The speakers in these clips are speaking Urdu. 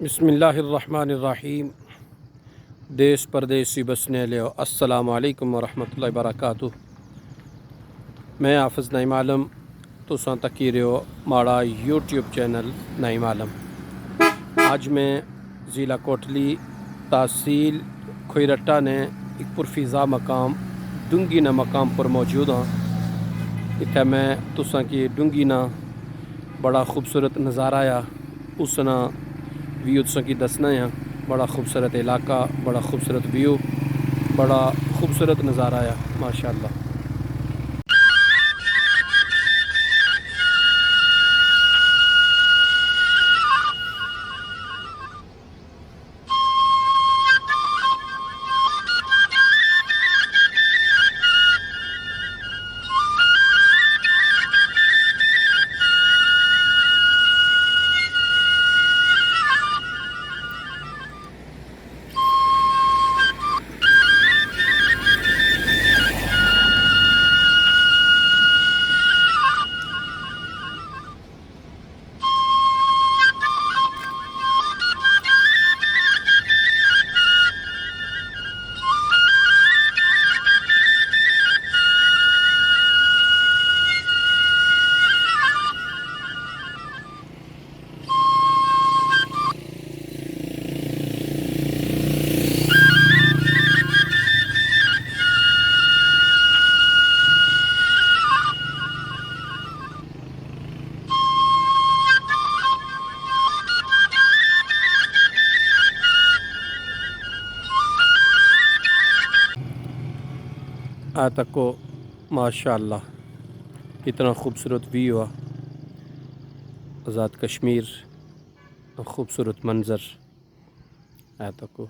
بسم اللہ الرحمن الرحیم۔ دیس پردیسی بسنے لیو السلام علیکم ورحمۃ اللہ وبرکاتہ۔ میں حافظ نعیم عالم تساں تکی رہو ماڑا یوٹیوب چینل نعیم عالم۔ آج میں ضلع کوٹلی تحصیل کھوئیرٹا نے ایک پرفضا مقام ڈونگی نہ مقام پر موجود ہوں۔ اتھے میں تساں کی ڈونگی نہ بڑا خوبصورت نظارہ آیا، اس نا ویو تساں کی دسنا ہے۔ بڑا خوبصورت علاقہ، بڑا خوبصورت ویو، بڑا خوبصورت نظارہ آیا ماشاءاللہ۔ تک کو ماشاءاللہ اتنا خوبصورت ویو آزاد کشمیر، خوبصورت منظر تک کو۔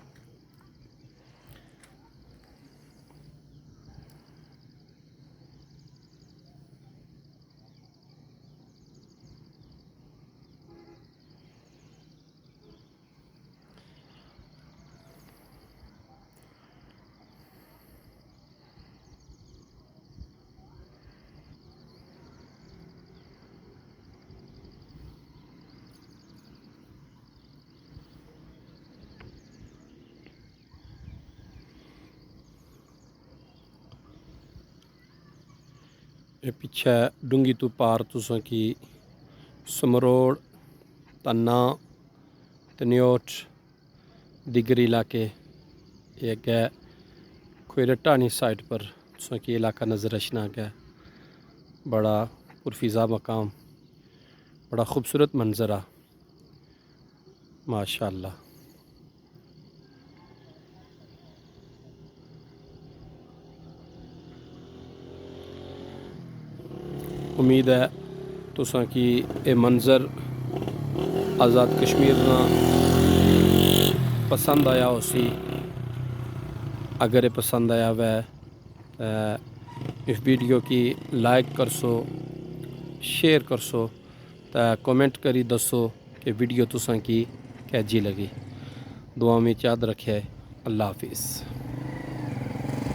یہ پیچھے ڈونگی تو پار تساں کی سمروڑ، تنا، تنیوٹ دیگر علاقے، یہ گئے کھوئیرٹانی سائٹ پر تساں کی علاقہ نظر اشنا گئے۔ بڑا پرفضا مقام، بڑا خوبصورت منظرہ ماشاءاللہ۔ امید ہے تساں کی اے منظر آزاد کشمیر نا پسند آیا ہو سی۔ اگر یہ پسند آیا ہوئے اس ویڈیو کی لائک کرسو، شیئر کرسو، کومنٹ کری دسو کہ ویڈیو تساں کی کیجی لگی۔ دعا میں یاد رکھے۔ اللہ حافظ۔